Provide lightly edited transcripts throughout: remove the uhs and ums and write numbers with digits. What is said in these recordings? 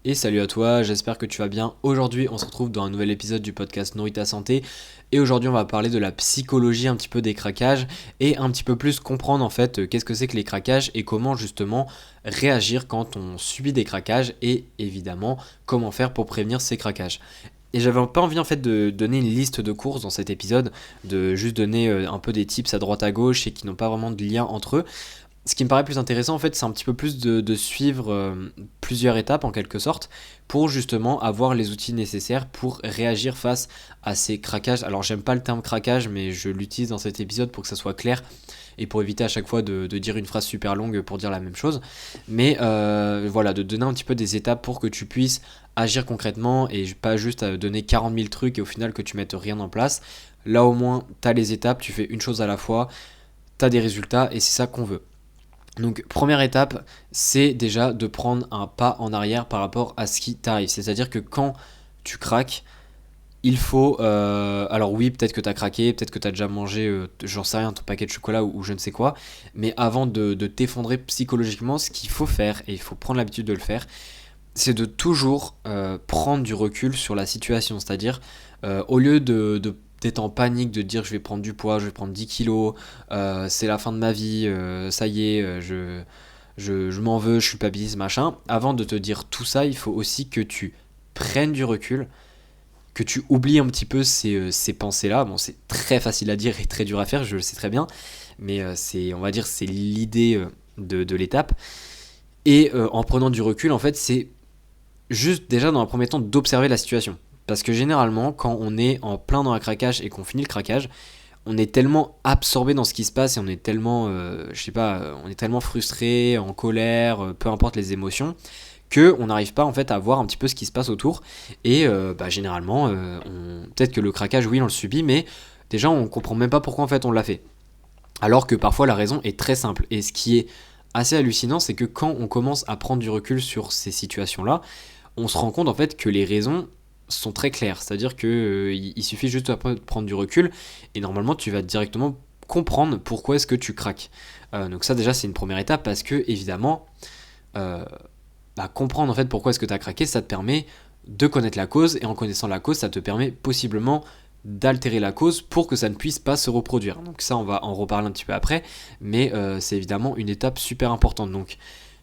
Et salut à toi, j'espère que tu vas bien. Aujourd'hui, on se retrouve dans un nouvel épisode du podcast Nourris ta santé. Et aujourd'hui, on va parler de la psychologie un petit peu des craquages et un petit peu plus comprendre en fait qu'est-ce que c'est que les craquages et comment justement réagir quand on subit des craquages et évidemment comment faire pour prévenir ces craquages. Et j'avais pas envie en fait de donner une liste de courses dans cet épisode, de juste donner un peu des tips à droite à gauche et qui n'ont pas vraiment de lien entre eux. Ce qui me paraît plus intéressant en fait, c'est un petit peu plus de suivre plusieurs étapes en quelque sorte pour justement avoir les outils nécessaires pour réagir face à ces craquages. Alors j'aime pas le terme craquage, mais je l'utilise dans cet épisode pour que ça soit clair et pour éviter à chaque fois de dire une phrase super longue pour dire la même chose. Mais voilà, de donner un petit peu des étapes pour que tu puisses agir concrètement et pas juste donner 40 000 trucs et au final que tu mettes rien en place. Là au moins, tu as les étapes, tu fais une chose à la fois, tu as des résultats et c'est ça qu'on veut. Donc première étape, c'est déjà de prendre un pas en arrière par rapport à ce qui t'arrive. C'est-à-dire que quand tu craques, il faut... alors oui, peut-être que tu as craqué, peut-être que tu as déjà mangé, j'en sais rien, ton paquet de chocolat ou je ne sais quoi, mais avant de t'effondrer psychologiquement, ce qu'il faut faire, et il faut prendre l'habitude de le faire, c'est de toujours prendre du recul sur la situation. C'est-à-dire, au lieu d'être en panique, de dire je vais prendre du poids, je vais prendre 10 kilos, c'est la fin de ma vie, ça y est, je m'en veux, je culpabilise, machin. Avant de te dire tout ça, il faut aussi que tu prennes du recul, que tu oublies un petit peu ces pensées-là. Bon, c'est très facile à dire et très dur à faire, je le sais très bien, mais on va dire, c'est l'idée de l'étape. Et en prenant du recul, en fait, c'est juste déjà dans un premier temps d'observer la situation. Parce que généralement, quand on est en plein dans un craquage et qu'on finit le craquage, on est tellement absorbé dans ce qui se passe et on est tellement, je sais pas, on est tellement frustré, en colère, peu importe les émotions, que on n'arrive pas en fait à voir un petit peu ce qui se passe autour. Et généralement, peut-être que le craquage, oui, on le subit, mais déjà on comprend même pas pourquoi en fait on l'a fait. Alors que parfois la raison est très simple. Et ce qui est assez hallucinant, c'est que quand on commence à prendre du recul sur ces situations-là, on se rend compte en fait que les raisons sont très claires. C'est-à-dire que il suffit juste de prendre du recul et normalement tu vas directement comprendre pourquoi est-ce que tu craques. Donc ça déjà c'est une première étape parce que évidemment euh, comprendre en fait pourquoi est-ce que tu as craqué, ça te permet de connaître la cause et en connaissant la cause, ça te permet possiblement d'altérer la cause pour que ça ne puisse pas se reproduire. Donc ça on va en reparler un petit peu après, mais c'est évidemment une étape super importante. Donc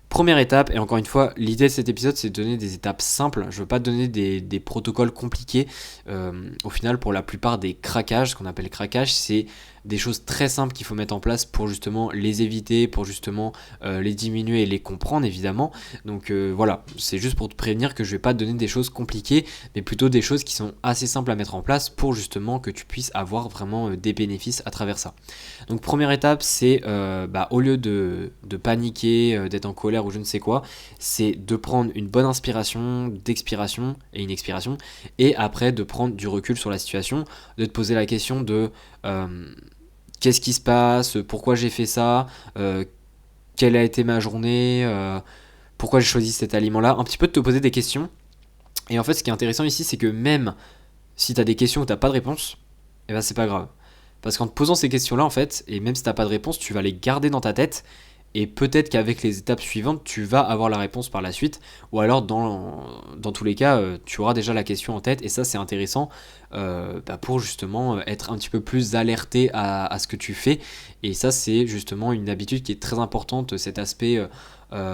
première étape, et encore une fois, l'idée de cet épisode, c'est de donner des étapes simples. Je ne veux pas donner des protocoles compliqués. Au final, pour la plupart des craquages, ce qu'on appelle craquage, c'est des choses très simples qu'il faut mettre en place pour justement les éviter, pour justement les diminuer et les comprendre, évidemment. Donc voilà, c'est juste pour te prévenir que je ne vais pas te donner des choses compliquées, mais plutôt des choses qui sont assez simples à mettre en place pour justement que tu puisses avoir vraiment des bénéfices à travers ça. Donc première étape, c'est au lieu de paniquer, d'être en colère ou je ne sais quoi, c'est de prendre une bonne inspiration, d'expiration et une expiration, et après de prendre du recul sur la situation, de te poser la question de qu'est-ce qui se passe, pourquoi j'ai fait ça, quelle a été ma journée, pourquoi j'ai choisi cet aliment-là, un petit peu de te poser des questions. Et en fait, ce qui est intéressant ici, c'est que même si tu as des questions où tu n'as pas de réponse, eh ben c'est pas grave. Parce qu'en te posant ces questions-là, en fait, et même si t'as pas de réponse, tu vas les garder dans ta tête. Et peut-être qu'avec les étapes suivantes, tu vas avoir la réponse par la suite. Ou alors, dans tous les cas, tu auras déjà la question en tête. Et ça, c'est intéressant pour justement être un petit peu plus alerté à ce que tu fais. Et ça, c'est justement une habitude qui est très importante. Cet aspect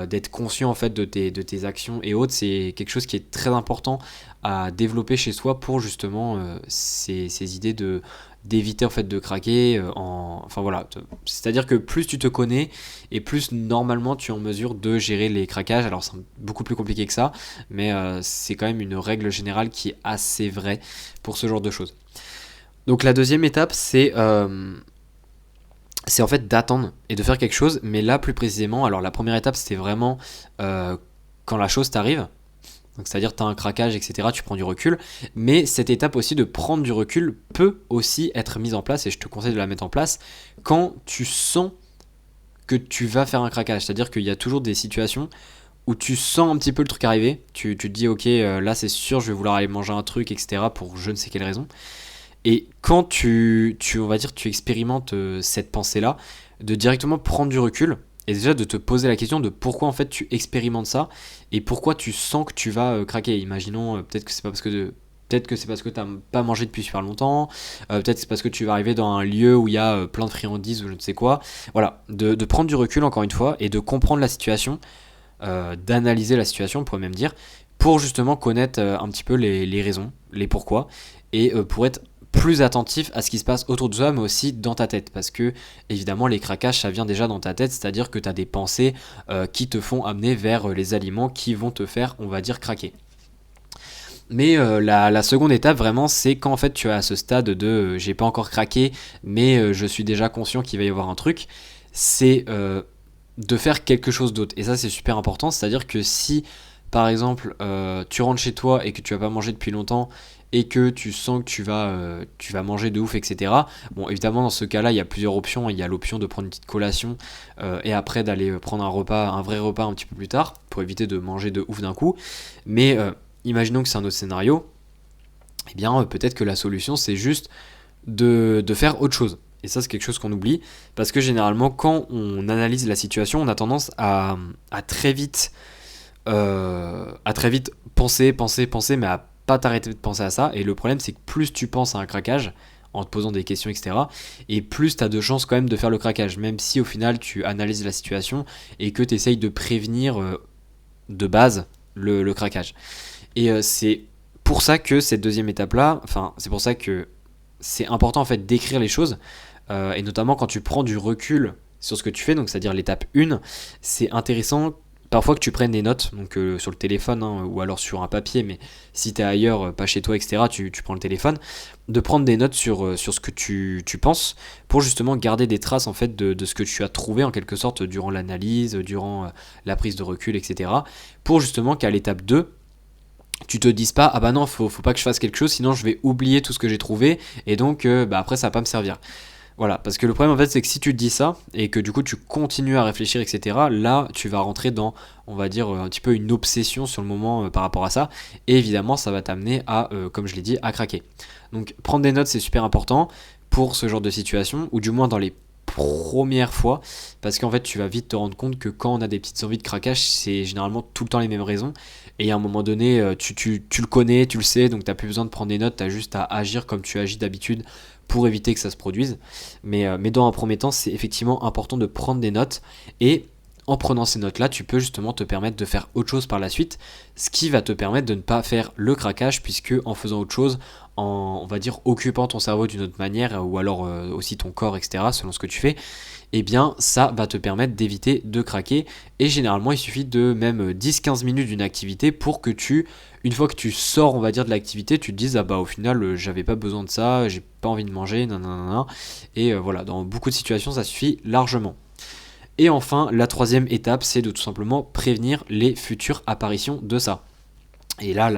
d'être conscient en fait de tes actions et autres, c'est quelque chose qui est très important à développer chez soi pour justement ces idées d'éviter en fait de craquer enfin voilà, c'est à dire que plus tu te connais et plus normalement tu es en mesure de gérer les craquages. Alors c'est beaucoup plus compliqué que ça, mais c'est quand même une règle générale qui est assez vraie pour ce genre de choses. Donc la deuxième étape, c'est en fait d'attendre et de faire quelque chose, mais là plus précisément, alors la première étape c'était vraiment quand la chose t'arrive, donc c'est-à-dire tu as un craquage, etc., tu prends du recul, mais cette étape aussi de prendre du recul peut aussi être mise en place, et je te conseille de la mettre en place, quand tu sens que tu vas faire un craquage. C'est-à-dire qu'il y a toujours des situations où tu sens un petit peu le truc arriver, tu te dis ok, là c'est sûr je vais vouloir aller manger un truc, etc., pour je ne sais quelle raison. Et quand on va dire, tu expérimentes cette pensée-là, de directement prendre du recul et déjà de te poser la question de pourquoi en fait tu expérimentes ça et pourquoi tu sens que tu vas craquer. Imaginons peut-être que c'est parce que tu n'as pas mangé depuis super longtemps, peut-être que c'est parce que tu vas arriver dans un lieu où il y a plein de friandises ou je ne sais quoi. Voilà, de prendre du recul encore une fois et de comprendre la situation, d'analyser la situation, on pourrait même dire, pour justement connaître un petit peu les raisons, les pourquoi, et pour être plus attentif à ce qui se passe autour de toi, mais aussi dans ta tête. Parce que, évidemment, les craquages, ça vient déjà dans ta tête, c'est-à-dire que tu as des pensées qui te font amener vers les aliments qui vont te faire, on va dire, craquer. Mais la seconde étape vraiment c'est quand en fait tu es à ce stade de j'ai pas encore craqué mais je suis déjà conscient qu'il va y avoir un truc, c'est de faire quelque chose d'autre. Et ça c'est super important, c'est-à-dire que si par exemple tu rentres chez toi et que tu vas pas manger depuis longtemps et que tu sens que tu vas manger de ouf, etc. Bon, évidemment, dans ce cas-là, il y a plusieurs options. Il y a l'option de prendre une petite collation et après d'aller prendre un vrai repas un petit peu plus tard pour éviter de manger de ouf d'un coup. Mais imaginons que c'est un autre scénario, eh bien peut-être que la solution c'est juste de faire autre chose. Et ça c'est quelque chose qu'on oublie, parce que généralement quand on analyse la situation, on a tendance à très vite penser, mais à pas t'arrêter de penser à ça. Et le problème c'est que plus tu penses à un craquage, en te posant des questions, etc., et plus tu as de chances quand même de faire le craquage, même si au final tu analyses la situation et que tu essayes de prévenir de base le craquage. Et c'est pour ça que cette deuxième étape-là, enfin, c'est pour ça que c'est important en fait d'écrire les choses, et notamment quand tu prends du recul sur ce que tu fais, donc c'est-à-dire l'étape 1, c'est intéressant parfois que tu prennes des notes, donc sur le téléphone hein, ou alors sur un papier, mais si tu es ailleurs, pas chez toi, etc., tu prends le téléphone, de prendre des notes sur ce que tu penses, pour justement garder des traces en fait de ce que tu as trouvé en quelque sorte durant l'analyse, durant la prise de recul, etc., pour justement qu'à l'étape 2, tu te dises pas ah bah non faut pas que je fasse quelque chose sinon je vais oublier tout ce que j'ai trouvé et donc bah après ça va pas me servir. Voilà, parce que le problème en fait c'est que si tu te dis ça et que du coup tu continues à réfléchir, etc., là tu vas rentrer dans, on va dire, un petit peu une obsession sur le moment par rapport à ça, et évidemment ça va t'amener à, comme je l'ai dit, à craquer. Donc prendre des notes c'est super important pour ce genre de situation, ou du moins dans les premières fois, parce qu'en fait tu vas vite te rendre compte que quand on a des petites envies de craquage, c'est généralement tout le temps les mêmes raisons, et à un moment donné tu le connais, tu le sais, donc t'as plus besoin de prendre des notes, t'as juste à agir comme tu agis d'habitude pour éviter que ça se produise. Mais dans un premier temps, c'est effectivement important de prendre des notes, et en prenant ces notes-là, tu peux justement te permettre de faire autre chose par la suite, ce qui va te permettre de ne pas faire le craquage, puisque en faisant autre chose, en, on va dire, occupant ton cerveau d'une autre manière, ou alors aussi ton corps, etc., selon ce que tu fais, eh bien ça va te permettre d'éviter de craquer. Et généralement, il suffit de même 10-15 minutes d'une activité pour que une fois que tu sors, on va dire, de l'activité, tu te dises, ah bah au final, j'avais pas besoin de ça, j'ai pas envie de manger, nanana. Et voilà, dans beaucoup de situations, ça suffit largement. Et enfin, la troisième étape, c'est de tout simplement prévenir les futures apparitions de ça. Et là,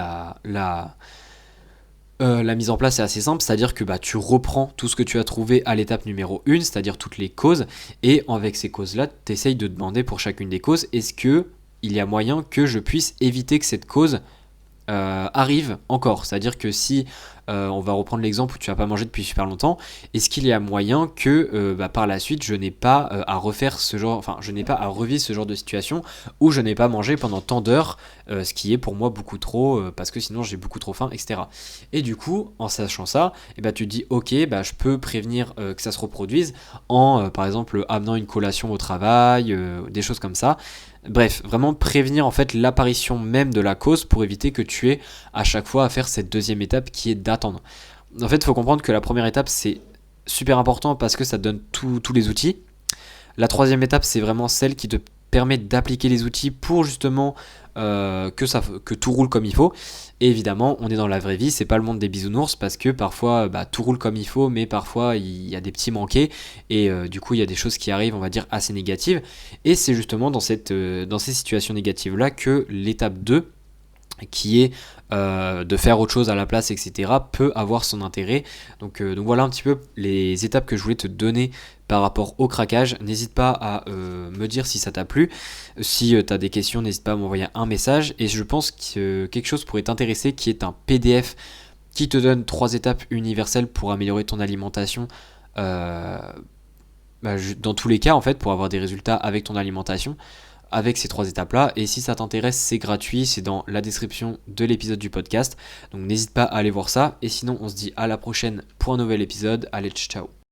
la mise en place est assez simple, c'est-à-dire que bah, tu reprends tout ce que tu as trouvé à l'étape numéro 1, c'est-à-dire toutes les causes, et avec ces causes-là, tu essayes de demander pour chacune des causes, est-ce qu'il y a moyen que je puisse éviter que cette cause arrive encore. C'est-à-dire que si on va reprendre l'exemple où tu n'as pas mangé depuis super longtemps, est-ce qu'il y a moyen que par la suite je n'ai pas à refaire ce genre, enfin je n'ai pas à revivre ce genre de situation où je n'ai pas mangé pendant tant d'heures, ce qui est pour moi beaucoup trop parce que sinon j'ai beaucoup trop faim, etc. Et du coup, en sachant ça, tu te dis ok, je peux prévenir que ça se reproduise en par exemple amenant une collation au travail, des choses comme ça. Bref, vraiment prévenir en fait l'apparition même de la cause pour éviter que tu aies à chaque fois à faire cette deuxième étape qui est d'attendre. En fait, il faut comprendre que la première étape c'est super important parce que ça te donne tous les outils. La troisième étape c'est vraiment celle qui te permet d'appliquer les outils pour justement que tout roule comme il faut. Et évidemment, on est dans la vraie vie, c'est pas le monde des bisounours parce que parfois tout roule comme il faut, mais parfois il y a des petits manqués et du coup il y a des choses qui arrivent, on va dire, assez négatives. Et c'est justement dans ces situations négatives là que l'étape 2, qui est de faire autre chose à la place, etc., peut avoir son intérêt. Donc voilà un petit peu les étapes que je voulais te donner par rapport au craquage. N'hésite pas à me dire si ça t'a plu. Si tu as des questions, n'hésite pas à m'envoyer un message. Et je pense que quelque chose pourrait t'intéresser, qui est un PDF qui te donne 3 étapes universelles pour améliorer ton alimentation dans tous les cas, en fait, pour avoir des résultats avec ton alimentation, avec ces 3 étapes-là. Et si ça t'intéresse, c'est gratuit, c'est dans la description de l'épisode du podcast. Donc n'hésite pas à aller voir ça. Et sinon, on se dit à la prochaine pour un nouvel épisode. Allez, ciao.